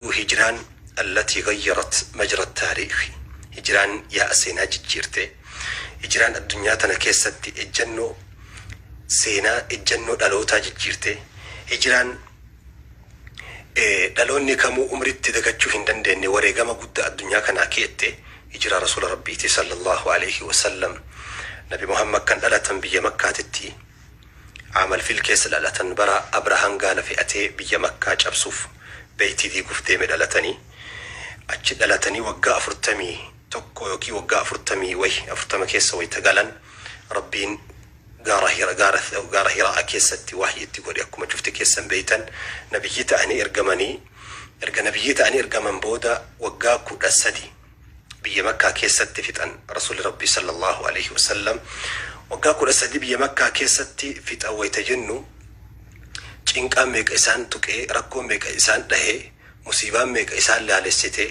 هجران التي غيرت مجرى التاريخ. هجران يا أسينا جيرتي هجران الدنيا تنكست الجنو سينا الجنو دلوتا جيرتي هجران دلوني كمو أمرت دقجو هندن ديني وريقما قد الدنيا كان أكيدتي هجرة رسول ربي صلى الله عليه وسلم نبي محمد كان دلتا بيا مكة تتي عمل في الكيس دلتا برا أبراهام قال في أتي بيا مكة جبسوف بيتي دي قفتي من دلتني أجد دلتني وقا أفرتمي توكو يوكي وقا أفرتمي وي أفرتما كيس ويتقالن ربين قاره هراء كيستي وحي تقول يكما شفت كيسا بيتا نبييت أني إرقمني نبييت أني إرقمن بودا وقاكو السدي بيا مكة كيستي فتن رسول ربي صلى الله عليه وسلم وقاكو السدي بيا مكة كيستي فت أويت جنو cinqaan meeqa isaan tuqee rakkoon meeqa isaan dhahee musiibaan meeqa isaan laalessite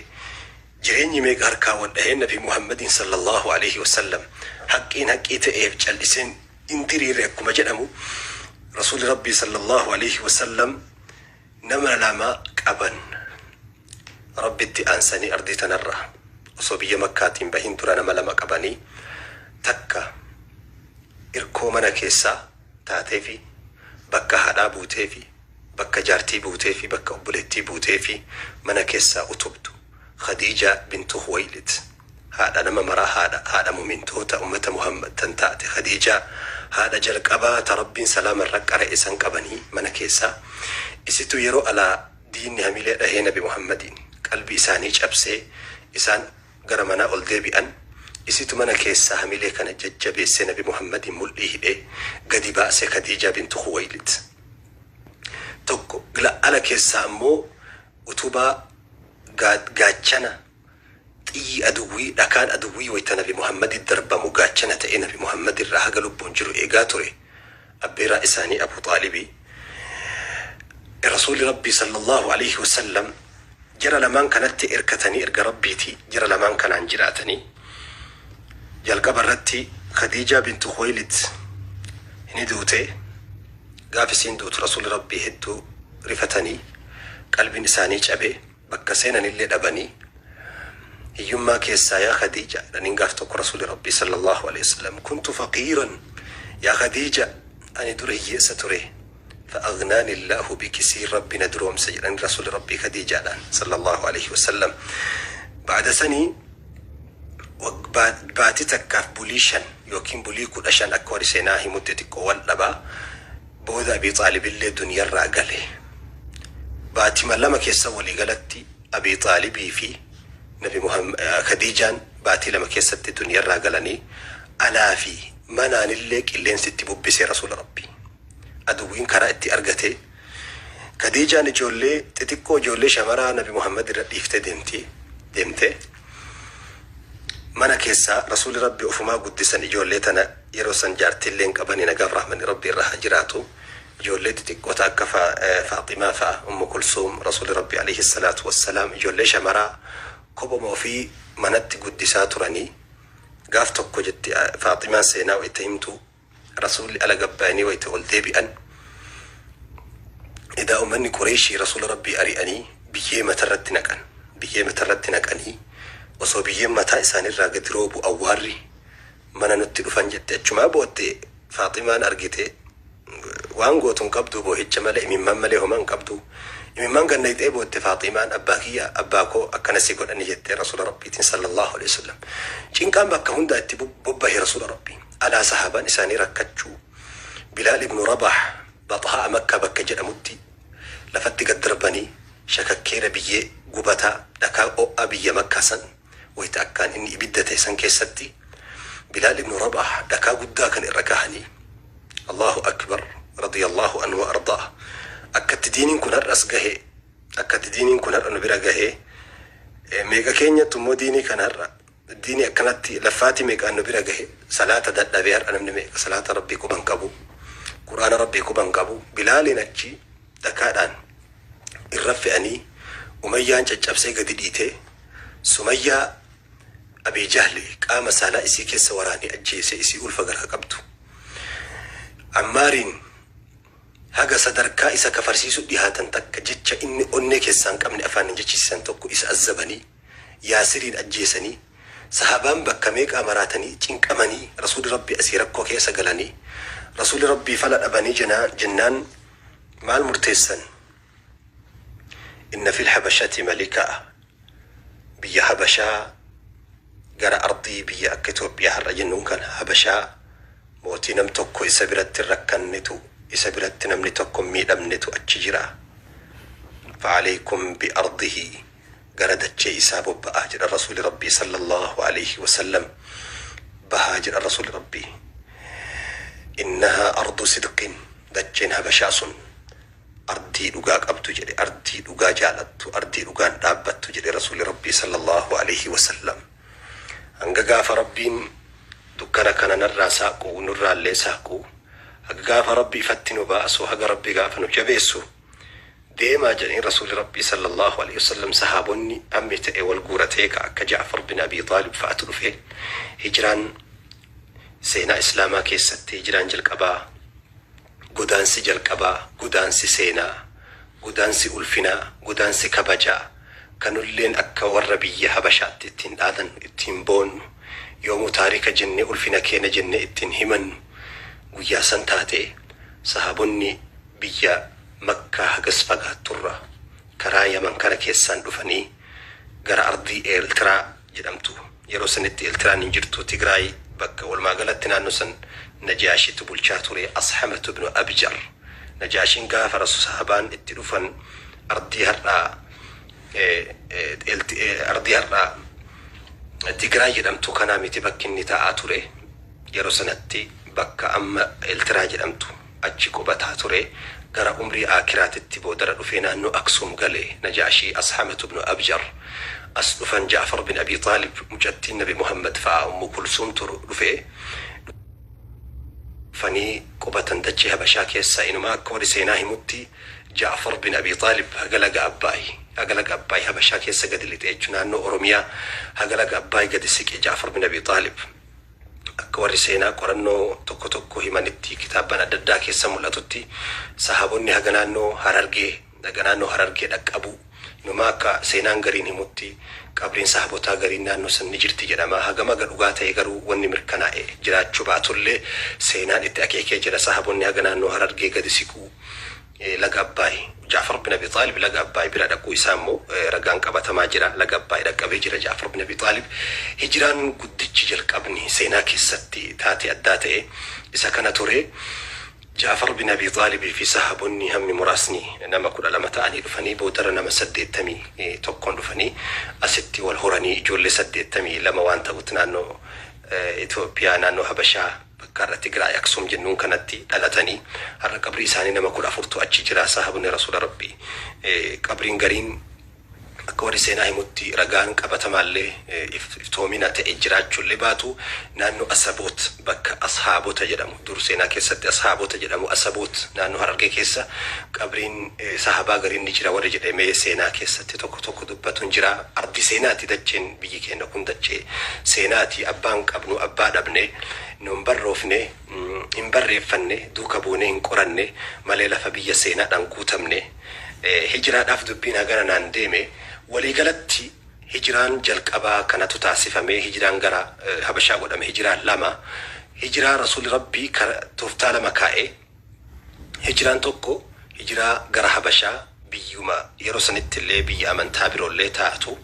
jireenyi meeqa harkaa wal dhahee nabi Muhammadin sallallahu alaihi wasallam haqqiin haqqii ta'eef calliseen intiriirre akkuma jedhamu rasuuli rabbii sallallahu alaihi wasallam nama lama qaban rabbitti aansanii ardii tanarra osoo biyya makkaatiin bahin dura nama lama qabanii takka irkoo mana keessaa taateefi bakka haadhaa buutee fi bakka jaartii buutee fi bakka obboleettii buutee fi mana keessaa utubdu Khadija bintu Khuwaylid haadha nama maraa haadha mumintoota ummata Muhammad tan taate Khadija haadha jalqabaa ta rabbiin salaama irra qara isan qabanii mana keessaa isitu yeroo alaa diinni hamilee dhahee nabi Muhammadin qalbii isaanii cabsee isaan gara manaa ol deebi'an isitu mana keessaa hamilee kana jajjabeessee nabi Muhammadin mul'ii hidhee gadi baase Khadija bintu Khuwaylid tokko gila ala keessaa ammoo utubaa gaachana xiyyi aduwwii dhakaan aduwwii wayta nabi Muhammadin darbamu gaachana ta'e nabi Muhammad irraa haga lubbuun jiru eegaa ture abbeeraa isaanii Abu Xaalibii rasuuli rabbii sallallahu alaihi wasallam jara lamaan kanatti erkatanii erga rabbiiti jara lamaan kanaan jiraatanii jalqaba irratti Khadija bintu Khuwaylid inni duute gaaf isiin duutu rasuuli rabbii hedduu rifatanii qalbiin isaanii cabee bakka seenanillee dhabanii hiyyummaa keessaa yaa Khadija dhaniin gaaf tokko rasuuli rabbii sallallahu alaihi wasallam kuntu faqiiran yaa Khadija ani dura hiyyeessa ture فأغناني الله بكسير ربنا دروم سجن رسول ربي خديجة صلى الله عليه وسلم بعد سني وبعد تكاف بوليشن يوكين بوليكو عشان أكوار سيناهي مدتك واللبا بوذا أبي طالب اللي دنيا الرقلي بعد ما لما كيسا ولي قالتي أبي طالبي في نبي محمد خديجان بعد لما كيسا الدنيا الرقلني ألا في منان الليك اللي نسيتي ببسي رسول ربي أدوين كرأتي أرغتي خديجان جولي تتكو جولي شمرا نبي محمد رديفت دمتي mana keessa rasuuli rabbi ofuma guddisan ijoollee tana yeroo san jaartilleen qabanii nagaaf rahmanni rabbi irraa jiraatu ijoollee xixiqqoota akka Faaximaa fa'a Ummu Kulsuum rasuuli rabbi alayhi salaatu wassalaam ijoollee shamaraa kophaa ofii manatti guddisaa turanii gaaf tokko jetti Faaximaan seenaa wayita himtu rasuuli ala gabbaanii wayita ol deebi'an idaa ummanni Qureeshii rasuuli rabbi ari'anii biyyee matarratti naqanii osoo biyyeen mataa isaanirraa gadi roobu awwaarri mana nutti dhufan jette achumaa bootte Faaximaan argite waan gootuun qabdu boo'icha malee imimmaan malee homaan qabdu imimmaan gannayxee bootte Faaximaan abbaa kiyya abbaa koo akkana si godhani jette rasuula rabbiitiin sallallahu alaihi wasallam cinqaan bakka hundaa itti bobbahe rasuula rabbii alaa sahaabaan isaanii rakkachuu Bilaal ibnu Rabaah baxhaa Makkaa bakka jedhamutti lafatti gad darbanii shakakkeera biyyee gubataa dhakaa o'aa biyya Makkaa san wayita akkaan inni ibidda ta'e san keessatti Bilaal ibnu Rabaah dhakaa guddaa kan irra kahanii Allahu akbar radiyallahu anhu wa ardaa akkatti diiniin kun har'as gahe akkatti diiniin kun har'a nu bira gahe meeqa keenyattu immoo diinii kan har'a diinii akkanatti laffaati meeqaan nu bira gahe salaata dadhabee har'a namni meeqa salaata rabbii quban qabu quraana rabbii quban qabu Bilaaliin achi dhakaadhaan irra fe'anii Umayyaan caccabsee gadi dhiitee Sumayyaa Abi Jahli qaama saalaa isii keessa waraanii ajjeese isii ulfa gara qabdu Ammaarin haga sadarkaa isa kafarsiisu dhihaatan takka jecha inni onnee keessaan qabne afaan jechisan tokko isa azzabanii yaasiriin ajjeesanii sahabaan bakka meeqaa maraatanii cinqamanii rasuuli rabbii asii rakkoo keessa galanii rasuuli rabbii fala dhabanii jennaan maal murteessan inna fil habashati malikaa biyya habashaa gara ardii biyya akka Itoophiyaa har'a jennuun kan habashaa mootii nam tokko isa biratti rakkannetu isa biratti namni tokko miidhamnetu achi jira fa'alaykum bi ardihi gara dachee isaa bobba'aa jedha rasuuli rabbii sallallahu alayhi wasallam bahaa jedha rasuuli rabbii innaha ardu sidqin dacheen habashaa sun ardii dhugaa qabdu jedhe ardii dhugaa jaalattu ardii dhugaan dhaabbattu jedhe rasuuli rabbii sallallahu alayhi wasallam hanga gaafa rabbiin dukkana kana narraa saaquu nurraa illee saaquu hanga gaafa rabbii ifatti nu baasu haga rabbii gaafa nu jabeessu deemaa jedheen rasuuli rabbii sallallahu alayhi wasallam sahaabonni ammi ta'e wal guuratee ka akka Ja'far bin Abi Taalib fa'atu dhufe hijraan seenaa islaamaa keessatti hijraan jalqabaa godaansi jalqabaa godaansi seenaa godaansi ulfinaa godaansi kabajaa kanulleen akka warra biyya habashaatti ittiin dhaadan ittiin boonnu yoomuu taarika jenne ulfina keenya jenne ittiin himannu guyyaa san taate sahaabonni biyya makkaa hagas fagaatturra karaa yaman kana keessaan dhufanii gara ardii eeltiraa jedhamtu yeroo sanitti eeltiraan hin jirtu Tigraay bakka walumaa galatti naannoo san najaashitu bulchaa ture Ashamatu ibnu Abjar najaashiin gaafa rasul sahabaan itti dhufan ardii har'aa Tigraay jedhamtu kanaa miti bakki inni taa'aa ture yeroo sanatti bakka amma eeltiraa jedhamtu achi qubataa ture gara umrii aakiraatitti boodara dhufee naannoo Aksum galee najaashii Ashamatu ibnu Abjar as dhufan Ja'far bin Abi Taalib mucattiin Nabi Muhammad fa'aa Ummu Kulsuum turu dhufee fanii qubatan dachee habashaa keessaa inumaa akka warri seenaa himutti Ja'far bin Abi Taalib hagalaga Abbaay habashaa keessa gadi lixee jechuun naannoo Oromiyaa hagalaga Abbaay gadi siqee Ja'far bin Abi Taalib akka warri seenaa qorannoo tokko tokko himanitti kitaaban adda addaa keessa mul'atutti sahaabonni haga naannoo Harargee dhaqqabu inumaa akka seenaan gariin himutti qabriin sahabotaa gariin naannoo san ni jirti jedhama hagama dhugaa ta'e garuu wanni mirkanaa'e jiraachuu baatullee seenaan itti akeekee jira sahabonni haga naannoo Harargee gadi siquu laga Abbaay Ja'far bin Abi Taalib laga Abbaay bira dhaquu isaa immoo ragaan qabatamaa jira laga Abbaay dhaqqabee jira Ja'far bin Abi Taalib hijraan guddichi jalqabni seenaa keessatti taate addaa ta'e isa kana ture Ja'far bin Abi Taalib fi sahabonni hammi muraasni nama 12 ta'anii dhufanii boodara nama 81 dhufanii asitti wal horanii ijoollee 82 waan ta'utti naannoo Itoophiyaa naannoo Habashaa bakka Tigraay Aksum jennuun kanatti dhalatanii har'a qabrii isaanii nama 14 achi jira sahabonni rasuula rabbii qabriin gariin akka warri seenaa himutti ragaan qabatamaallee iftoomina ta'e jiraachuullee baatu naannoo Asaboot bakka Ashaabota jedhamu dur seenaa keessatti Ashaabota jedhamu Asaboot naannoo Harargee keessa qabriin sahabaa gariin ni jira warri jedhamee seenaa keessatti tokko dubbatuun jira ardi seenaati dacheen biyyi keenya kun dachee seenaati abbaan qabnu abbaa dhabne nun barroofne hin barreeffanne duuka buune hin qoranne malee lafa biyya seenaadhaan guutamne hijiraadhaaf dubbiin hagana naan deeme waliigalatti hijiraan jalqabaa kanatu taasifamee hijiraan gara habashaa godhame hijiraan lama hijiraa rasuuli rabbii tooftaa lama kaa'e hijiraan tokko hijiraa gara habashaa biyyuma yeroo sanitti illee biyya amantaa biroollee taatu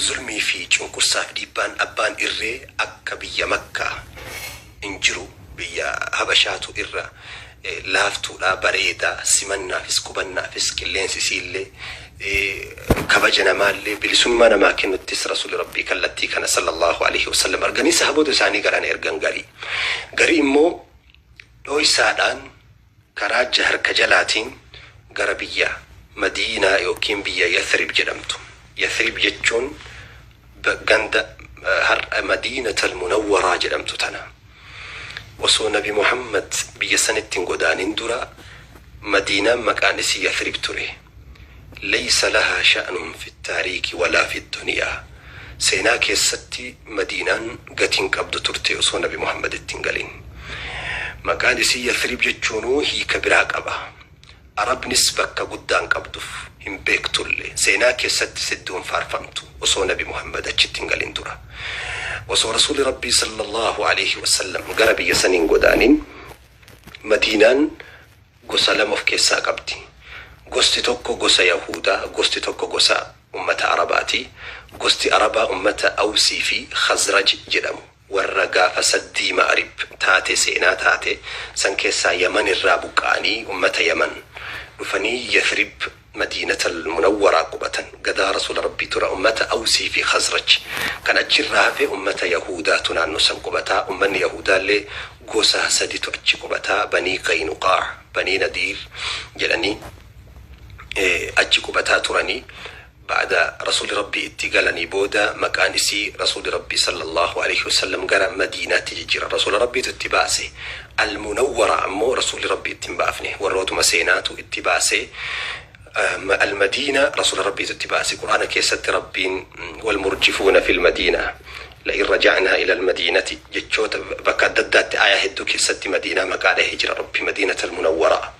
zulmii fi cunqursaaf dhiibbaan abbaan irree akka biyya makkaa hin jiru biyya habashaatu irra laaftuudha bareedaa simannaafis qubannaafis qilleensi isiillee kabaja namaallee bilisummaa namaa kennuttis rasuuli rabbii kallattii kana sallallahu alaihi wasallam arganii sahaboota isaanii garaan ergan garii immoo dhooysaadhaan karaa harka jalaatiin gara biyya Madiinaa yookiin biyya Yathrib jedhamtu Yathrib jechuun ganda har'a Madiinatul Munawwaraa jedhamtu tana osoo Nabi Muhammad biyya sanittiin godaanin dura Madiinaan maqaan isii Yathrib ture ليس لها شأن في التاريخ ولا في الدنيا سيناك يستي مدينة قتين قبض ترتي أصون بمحمد التنقلين مكان إسي يثرب جتشونو هي كبيرا قبا عرب نسبك قدان قبضف هم بيكتولي سيناك ست سدون فارفمتو وصو نبي محمد أجتين قلندورا وصو رسول ربي صلى الله عليه وسلم قربي يسنين قدانين مدينان قصة لمف كيسا قبدي قصتي توكو قصة يهودا قصتي توكو قصة أمة عرباتي قصتي عربا أمة أوسي في خزرج جدمو والرقا فسدي مأرب تاتي سينا تاتي سنكيسا يمن الرابقاني أمة يمن رفني يثرب مدينة المنورة قبة قدا رسول ربي ترى أمة أوسي في خزرج كان أجرها في أمة يهودا تنان سنقبتا أمن يهودا اللي قوسها سديتو أجقبتا بني قينقاع بني نذير جلني أجقبتا تراني بعد رسول ربي اتقالني بودا مكانسي رسول ربي صلى الله عليه وسلم قرأ مدينة تجير رسول ربي تتباسي المنورة عمو رسول ربي اتنبافني والروت مسينات اتباسي المدينة رسول ربي تتباسي قرآن كيست ربين والمرجفون في المدينة لئن رجعنا إلى المدينة جتشوت بكددت آية هدو كيست مدينة مقالة هجر ربي مدينة المنورة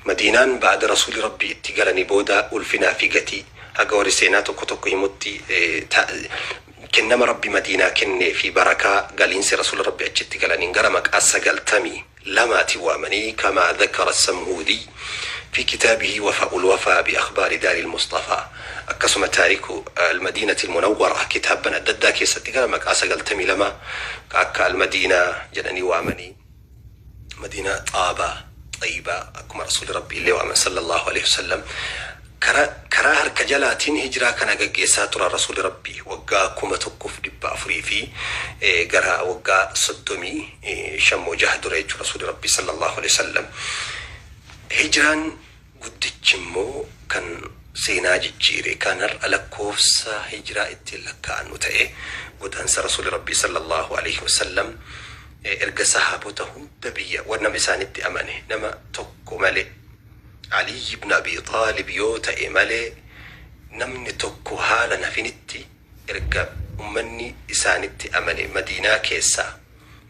مدينان بعد رسول ربي اتقالني بودا ألفنا في قتي أقوري سيناتو كتوكو يموتي كنما ربي مدينة كن في بركة قالين سي رسول ربي أجت قالني انقرمك أسقلتمي لما توامني كما ذكر السمهودي في كتابه وفاء الوفاء بأخبار دار المصطفى أكسم تاريخ المدينة المنورة كتابا أددا كيستي قالمك أسقلتمي لما كأكا المدينة جنني وامني مدينة طيبة أكما رسول ربي اللي وامن صلى الله عليه وسلم كرا هرك جلاتين هجرا كان جيسا ترى رسول ربي وقا كوما تقف دبا فريفي قرا وقا صدمي شمو جهد ريج رسول ربي صلى الله عليه وسلم هجران قد جمو كان سيناج جيري كان الكوفس هجرا اتلكا نتاي قد انس رسول ربي صلى الله عليه وسلم ارجى صحابته دبيه ونبي ساند امانه نما توكو مالي علي بن أبي طالب يوتا إمالي نمني توكو هالا نفينتي إرقا أمني إسانتي أماني مدينة كيسا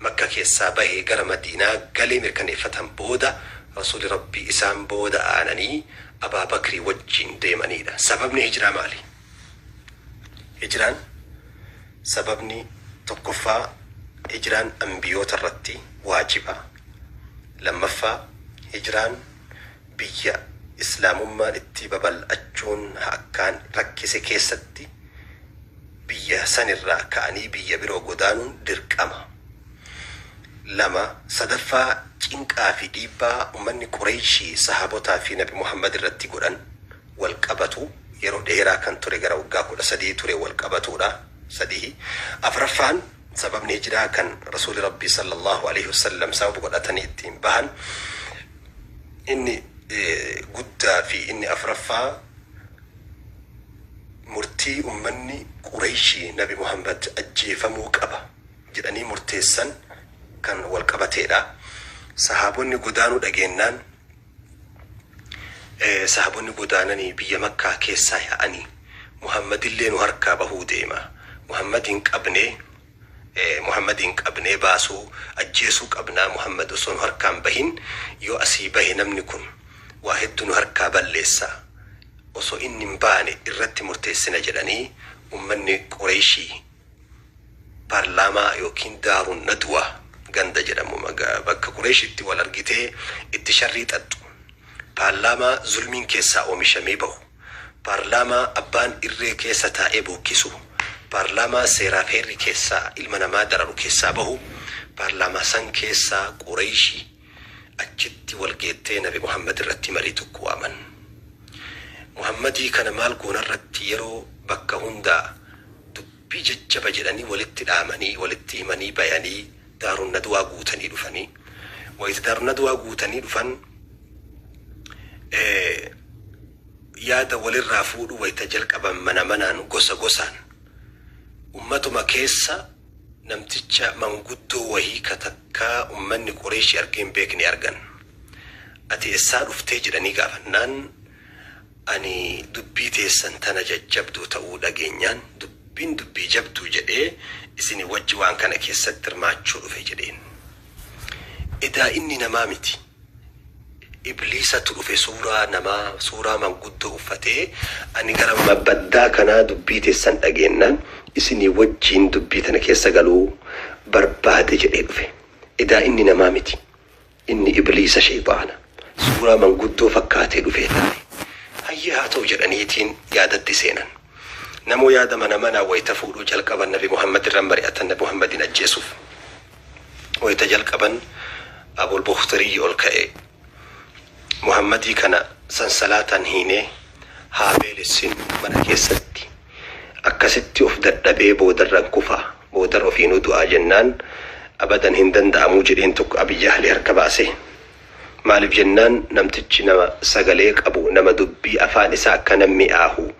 مكة كيسا باهي قرى مدينة قالي مركني فتن بودا رسول ربي إسان بودا آنني أبا بكري وجين ديماني دا سببني هجرة مالي هجران سببني توكفا هجران أنبيوت الرتي واجبة لما فا هجران بيا إسلام ما اتباب الأجون هكان ركسي كيستي بيا سنرا كاني بيا برو قدان دركما لما صدفا جنكا في ديبا ومن قريشي صحابوتا في نبي محمد الرتي قران والقبتو يرو ديرا كان توري غرا وقاكو دا سدي توري والقبتو دا سديه أفرفان سبب نجرا كان رسول ربي صلى الله عليه وسلم سبب قدتني اتين بهن إني قد في إني أفرفا مرتي أمني قريشي نبي محمد أجيف موكبة جدني مرتيسن كان والكبتيدا صحابوني قدانو دقينان صحابوني قدانني بيا مكة كيسا يعني محمد اللي نهركا بهو ديما محمد قبني باسو أجيسو قبنا محمد سون هركان بهن يو أسي بهن نمنكن واحد هركا بلسا وصو إني مباني الرد مرتسنا جلاني أمني قريشي برلما يوكين دار الندوة غند جلمو بك قريش اتي والارجيتي اتشريت ادو برلما ظلمين كيسا ومشامي بهو برلما أبان إري كيسا تائبو كيسو برلما سيرافيري كيسا المنما درارو كيسا بهو برلما سن كيسا قريشي أجدي والجيتين نبي محمد الرتي مريتو كوامن محمدي كان مال قونا الرتي يرو بكا هندا دبي ججب جلاني والاتدامني والاتيمني بياني دار الندوى قوتني دفني وإذا دار الندوى قوتني دفن يادا وللرافود ويتجلق أبا منان قصان أمتو مكيسا نمتجا من قدو وهي كتكا أمني قريش يرقين بيكني أرقن أتي إسان افتجرني قافنان أني دبيتي سنتنا جبدو تقول أجينيان دبي جبدو جدي إسني وجوان كان كيسا ترماتشو في جدين إذا إني نمامتي إبليس تلوفي سورة من قد أفتي أني قرم مبدا كنا دبيتي السن أجينا إسني وجين دبيتنا كيسا قالوا برباد جديد. إذا إني نمامتي إني إبليس شيطانا سورة من قد فكاتي دفيتني هيا هاتو جرانيتين يادت سينا نمو ياد منا ويتفولو جلقبا النبي محمد الرمبري أتى النبي محمد الجيسوف ويتجلقبا أبو البختري الكأي محمدي كان سنسلاتا هيني هابيل السن من كيستي أكستي أفدر دبي بودر كفا بودر في ندوء جنان أبدا هندن دامو جرين تك أبي جهل هركباسي مالف جنان نمتج نما سغليك أبو نما دبي أفانسا كنمي آهو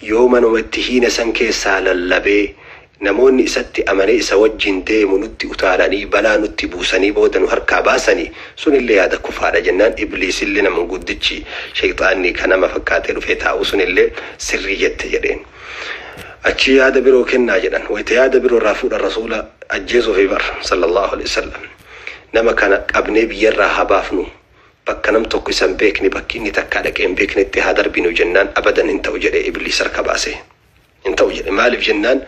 يوما نمتهين سنكي سالا لبي نموني ستي أمني سوجين ديمو نتي أتاراني بلا نتي بوساني بودن هركباساني سن اللي هذا كفار جنان إبليس اللي نمن قدتشي شيطاني كنما فكاتي رفيتا سن اللي سرية جرين أشي هذا برو كنا جدا ويتهذا برو رافود الرسول أجيزو في بر صلى الله عليه وسلم نما كان أبني بيرا هبافنو بكنم توكسن بيكني بكيني تكادك إن بيكني اتهادر بينو جنان أبدا انت وجري إبليس ركباسي انت وجري مالف جنان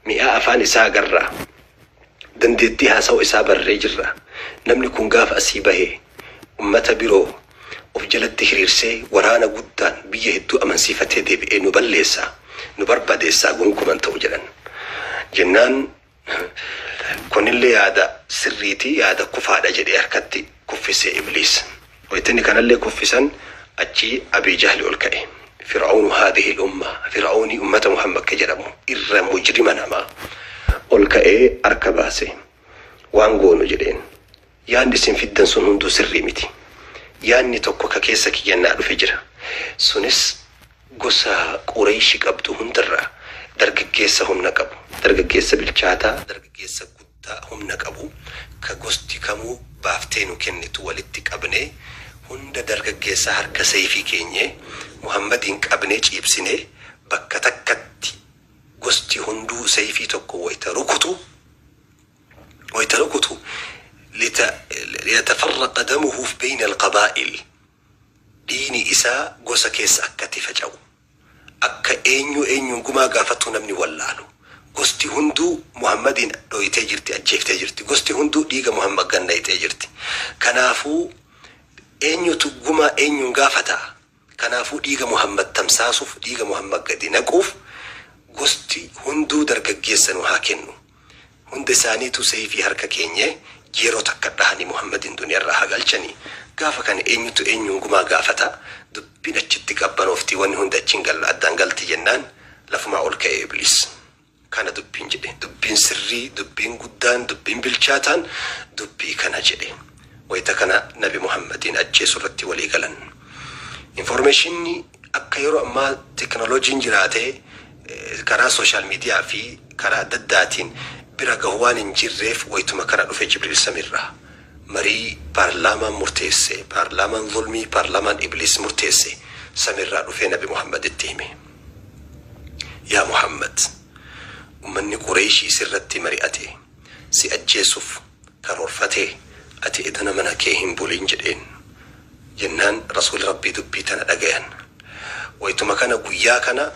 مئة أفاني ساقرة دندتها سو إسابة الرجرة نملي كون قاف أسيبه أمتا برو وفجلت تهرير سي ورانا قدان بيه الدو أمن صفته دي بإيه نبليسا نبربديسا قنكم انت وجران جنان كون اللي هذا سريتي هذا كفادة جدي أركتي كفسي إبليس ويتني كان اللي كفسا أجي أبي جهل الكأي فرعون هذه الأمة فرعوني أمة محمد كجرمو إر مجرمنا ما الكأي أركباسي وانقونو جدين يعني سن في الدن سنهندو سريمتي يعني توكو كيسا كي جنالو فجرة سنس قصة قريشي قبدو هندرة درجة هم نقبو درجة بالشاتا درجة قطة هم نقبو كقصتي كمو بافتينو كنتو ولدتك أبني هند درجة هركا سيفي كيني محمدين كأبني جيبسيني بكتكتي قصتي هندو سيفي تكو ويتركتو ليتفرق دمه بين القبائل ديني إساء قصة كيس أكتي فجأو akka eenyu gumaa gaafatu namni wallaalu gosti hunduu muhammadin dhoyitee jirti ajjeeftee jirti gosti hunduu dhiiga muhammad gannaytee jirti kanaafuu eenyutu gumaa eenyuun gaafata kanaafuu dhiiga muhammad tamsaasuuf dhiiga muhammad gadi naquuf gosti hunduu dargaggeessanu haa kennu hunda isaaniitu sayfii harka keenye yeroo takka dhahanii muhammadin duniyaarraa haa galchanii gaafa kan eenyutu eenyuun gumaa gaafata دبين أجتك أبنوفتي وان هند أجنقل أدان قلتي جنان لفما أولك إبليس كان دبين جدي دبين سري دبين قدان دبين بالشاتان دبي كان جدي ويتكنا نبي محمد أجي سرتي ولي قلن informationni akka yeroo ammaa teknooloojiin jiraate karaa social media fi karaa daddaatiin bira gahwaan hin jirreef waytuma kana dhufe Jibril Samirraa marii paarlaamaan murteesse paarlaamaan zulmii paarlaamaan iblis murteesse Samirraa dhufe Nabi Muhammad itti hime yaa Muhammad ummanni Qurayshii sirratti mari'ate si ajjeesuuf karoorfate ati idana mana kee hin bulin jedheen jennaan rasuul rabbii dubbii tana dhagayan waytuma kana guyyaa kana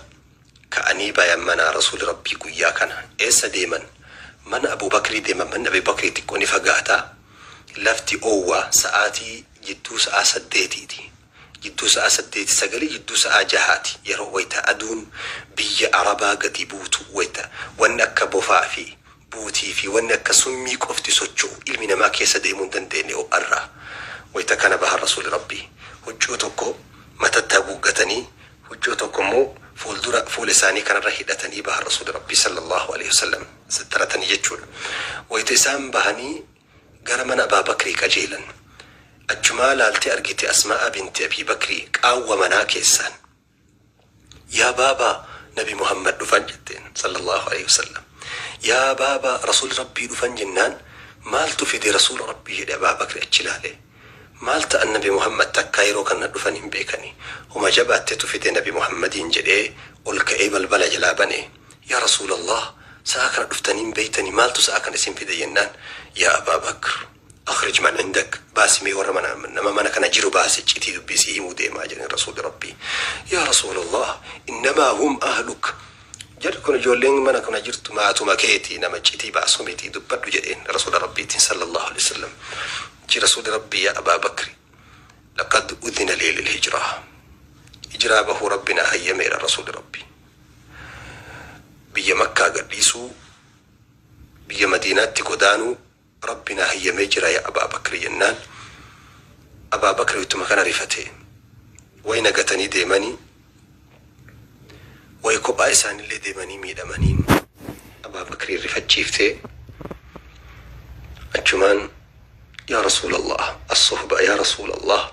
ka'anii bayan mana rasuul rabbii guyyaa kana eessa deeman mana Abu Bakri deeman mana Abu Bakri xiqqoo ni fagaata lafti oowwaa sa'aatii jidduu sa'a 8ti jidduu sa'a 8 sagalii jidduu sa'a 6 yeroo wayta aduun biyya Arabaa gadi buutu wayta wanni akka bofaa fi buutii fi wanni akka summii qofti socho'u ilmi namaa keessa deemuu dandeenye arraa wayta kana bahar rasuul rabbii hujjoo tokko matatta guuggatanii hujjoo tokko immoo fuul isaanii kanarra hidhatanii bahar rasuul rabbii sallallahu alayhi wasallam sittaratanii jechuudha wayta isaan bahanii gara mana Abaa Bakrii qajeelan achumaa laaltee argite Asmaa binti Abii Bakrii qaawwa manaa keessaan yaa baaba Nabi Muhammad dhufan jetteen sallallahu alayhi wasallam yaa baaba rasuul rabbii dhufan jennaan maaltu fide rasuul rabbii jedhe Abaa Bakrii achi laalee مالت النبي محمد تكايرو كان دفن بيكني وما جبت تفيد النبي محمد جدي والكئيب البلج لابني يا رسول الله ساكن دفتنين بيتني مالت ساكن اسم في دينان يا أبا بكر أخرج من عندك باسمي ورمنا من كان جيرو باس جتي بيسي مودي ما جن رسول ربي يا رسول الله إنما هم أهلك جل كن جولين من كنا جرت ما تمكيتي نما جتي باسميتي دبر جدين رسول ربي صلى الله عليه وسلم جي رسول ربي يا أبا بكر لقد أذن لي للهجرة إجرابه ربنا هيا مير رسول ربي بيا مكة قديسو بيا مدينة تقدانو ربنا هيا مجرى يا أبا بكر ينان أبا بكر يتمكن رفتي وين قتني ديماني ويكوب آيسان اللي ديماني ميدمانين أبا بكر رفت جيفتي أجمان يا رسول الله الصحبة يا رسول الله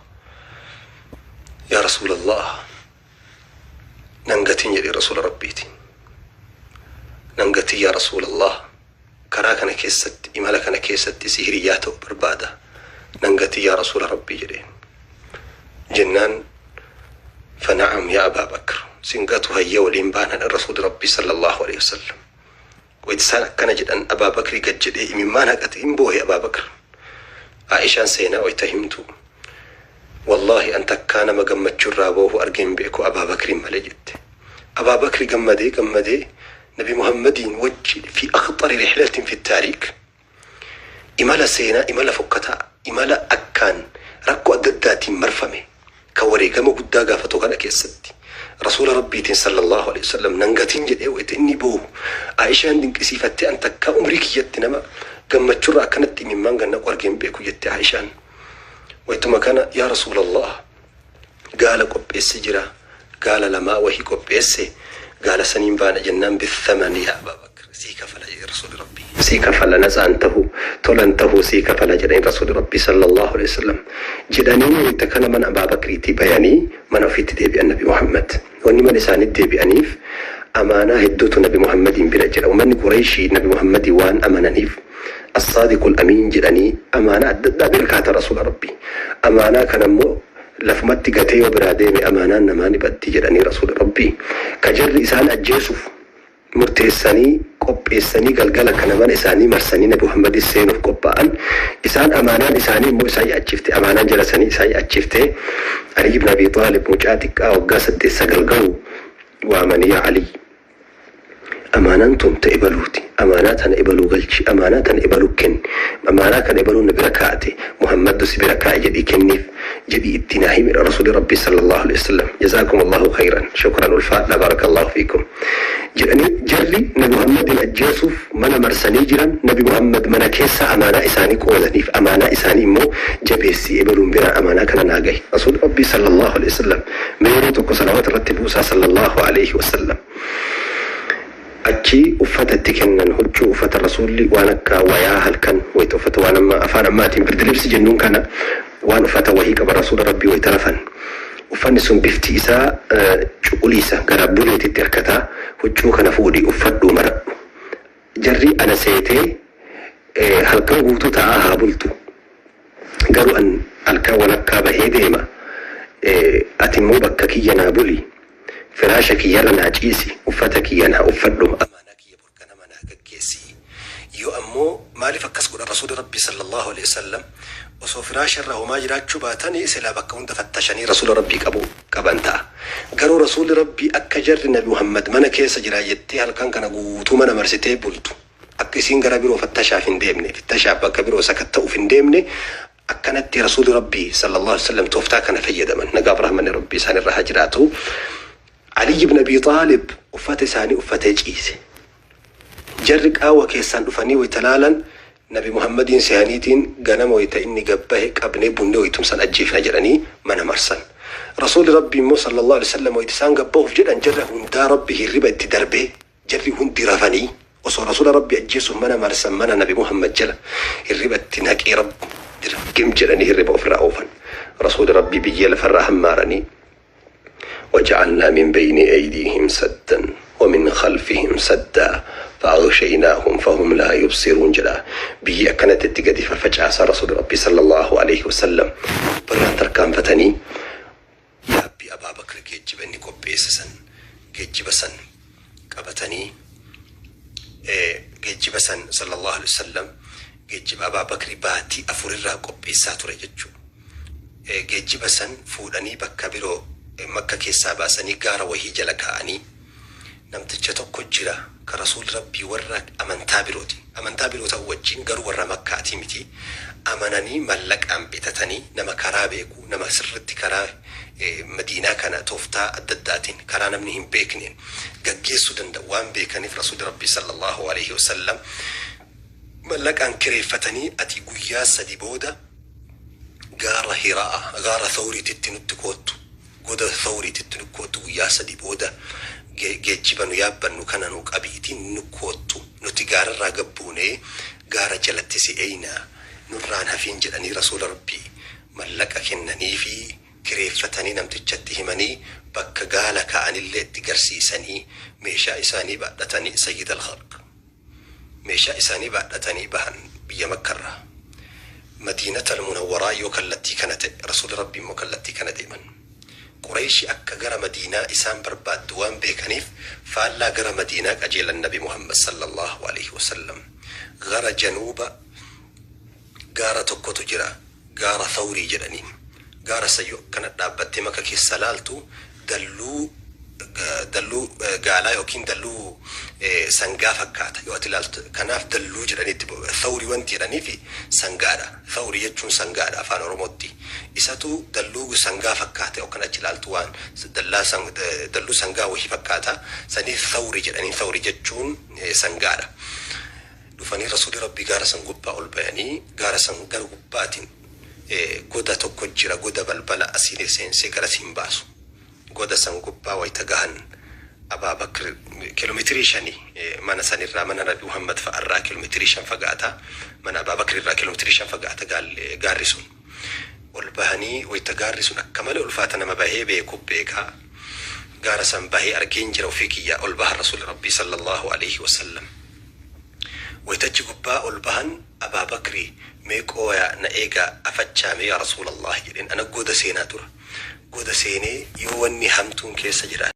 يا رسول الله ننقتين يا رسول ربيتي ننقتي يا رسول الله كراكنا كيست إمالكنا كيست سهرياته بربادة ننقتي يا رسول ربي جرين جنان فنعم يا أبا بكر سنقاته هي والإنبان الرسول ربي صلى الله عليه وسلم وإتسانا كان جدا أبا بكر قد جدي مما نقت إنبوه يا أبا بكر عائشة سينا ويتهمتو والله أنت كان مقمت جرابوه أرقم بيكو أبا بكر ملجد أبا بكر قمدي نبي محمد وجه في أخطر رحلة في التاريخ إمالا سينا إمالا فكتا إمالا أكان ركو أددات مرفمي كوري قمو قدا قافتو كان كيستي رسول ربي صلى الله عليه وسلم ننقتين جد إيوة إني بوه عائشة عندك كسيفتي أنت كأمريكي يتنما قمت جرا كانت ممان قلنا أرقم بيكو يتي عائشة ويتما كان يا رسول الله قال قبيس جرا قال لما وهي قبيس قال سنين بان جنان بالثمن يا أبا بكر سيك فلا يا رسول ربي سيك فلا نزعنته طلنته سيك فلا جرين رسول ربي صلى الله عليه وسلم جدانين يتكلم من أبا بكر تبياني من أفيت دي النبي محمد واني من لسان الدي بأنيف أمانة هدوت نبي محمد برجل ومن قريشي نبي محمد وان أمانة نيف الصادق الأمين جداني أمانة أدد بركات رسول ربي أمانة كان لفمت قتي وبرادين أمانان نماني بدي جراني رسول ربي كجر إسان أجيسوف مرتساني قب إساني قلقلا كنمان إساني مرساني نبي محمد السينوف قبان إسان أمانان إساني مو إساني أجيفتي أمانان جلساني إساني أجيفتي علي بن أبي طالب مجاتك أو قاسد السقلقو وأماني علي أمانانتم تقبلوتي أماناتنا إبلو قلش أماناتنا إبلو كن أماناتنا إبلو نبركاتي محمد سبركاء جدي كنيف جدي اتناهي من رسول ربي صلى الله عليه وسلم جزاكم الله خيرا شكرا والفاتنا بارك الله فيكم جري نبي محمد الجاسوف من مرساني جرا نبي محمد من كيسا أمانة إساني قوزنيف أمانة إساني مو جبسي إبلو برا أمانة كان ناقي رسول ربي صلى الله عليه وسلم ميرتك صلوات رتبوسا صلى الله عليه وسلم أجي أفتت كنن هجو أفت الرسول وانك ويا هل كان ويتفت وانا ما أفانا ماتين بردلبس جنون كان وان أفت وهيك برسول ربي ويترفن وفنسون بفتيسا شقوليسا قرابولي تتركتا هجو كان فودي أفت ومر جري أنا سيتي هل كان قوتو تعاها بلتو قالوا أن الكا ولكا بهيديما أتمو بككي ينابولي فراشك يلا ناجيسي وفتك ينا أفدو أمانك يبركنا مناك كيسي يو أمو مالي فكس قول الرسول ربي صلى الله عليه وسلم وصو فراش الرهو ما جرات شباتني سلا بكون دفتشني رسول ربي كبو كبنتا قالوا رسول ربي أكجر النبي محمد من كيس جرايتي هل كان قوتو من مرستي بلتو أكسين قرابيرو فتشا فين ديمني فتشا بكبيرو سكتو فين ديمني أكنت رسول ربي صلى الله عليه وسلم توفتا كان فيدا من نقاب رحمن ربي سان الرهجراته علي بن أبي طالب أفت ساني أفت جيسي جرق آوة كيسان أفني ويتلالا نبي محمد سهانيتين قنم ويتإني قبهك أبني بني ويتمسن أجيف نجراني من مرسن رسول ربي صلى الله عليه وسلم ويتسان قبه في جدا جره هندا ربه الربا دربه جري هندي رفني وصول رسول ربي أجيسه من مرسن من نبي محمد جل الربا تنهك رب كم جراني الربا وفرعوفا رسول ربي بيجيل فرهم مارني وجعلنا من بين أيديهم سدا ومن خلفهم سدا فأغشيناهم فهم لا يبصرون جلا بي كانت التقدي ففجأة رسول ربي صلى الله عليه وسلم برا تركان فتني يا أبي أبا بكر جيجبني كوبيسسن جيجبسن قبتني جيجبسن صلى الله عليه وسلم geejjiba Abaa Bakri baatii afurirraa qopheessaa ture jechuudha. Geejjiba san fuudhanii bakka biroo Makka keessaa baasanii gaara wahii jala kaa'anii namticha tokko jira ka Rasuul Rabbii warra amantaa birooti. Amantaa biroota wajjin garuu warra Makkaatii miti. Amananii mallaqaan bitatanii nama karaa beeku, nama sirriitti karaa Madiinaa kana tooftaa adda addaatiin karaa namni hin beekneen gaggeessuu danda'u waan beekaniif Rasuul Rabbii sallallahu alaihi wasallam mallaqaan kireeffatanii ati guyyaa 3 booda gaara Hiraa, gaara Thawriititti nutti koottu, goda Thawriititti nutti koottu guyyaa 3 booda geejjiba nu yaabbannu kana nu qabiitiin nu koottu, nuti gaararraa gabbuunee gaara jalatti si'eeyna nurraan hafiin jedhanii Rasuula Rabbii mallaqa kennanii fi kireeffatanii namtichatti himanii bakka gaala ka'anillee itti garsiisanii meeshaa isaanii baadhatanii Sayyid al-Khalq meeshaa isaanii baadhatanii bahan biyya Makkarraa Madiinata al-Munawwaraa yoo kallattii kana ta'e Rasuula Rabbii immoo kallattii kana deeman. Qurayshi akka gara Madiinaa isaan barbaaddu waan beekaniif faallaa gara Madiinaa qajeelan Nabi Muhammad sallallahu alaihi wasallam gara januuba gaara tokkotu jira gaara Thawrii jedhaniin. Gaara sayyoo kana dhaabbattee Makka keessa laaltu dalluu gaalaa yookiin dalluu sangaa fakkaata yoo ati ilaaltu kanaaf dalluu jedhaniitti Thawrii wanti jedhaniifi sangaadha. Thawrii jechuun sangaadha afaan Oromootti. Isatu dalluu sangaa fakkaata yookaan achi ilaaltu waan dalluu sangaa wahii fakkaata saniif Thawrii jedhanii. Thawrii jechuun sangaadha. Dhufanii Rasuulli Rabbii gaara san gubbaa ol bayanii gaara san gara gubbaatiin goda tokko jira goda balbala asiin seensee gara siin baasu. Goda san gubbaa wayita gahan Abaa Bakr kiiloomeetirii 5 mana sanirraa mana Nabi Muhammad fa'arraa kiiloomeetirii 5 fagaata. Mana Abaa Bakr irraa kiiloomeetirii 5 fagaata gaarri sun. Ol bahanii wayita gaarri sun akka malee ulfaata nama bahee beeku beekaa. Gaara san bahee argeen jira ofii kiyyaa ol bahan Rasuulli Rabbii sallallahu alaihi wasallam. Wayitachi gubbaa ol bahan Abaa Bakri meeqooya na eega afachaame yaa Rasuulallah jedheen ana goda seenaa dura. Goda seenee yoo wanni hamtuun keessa jira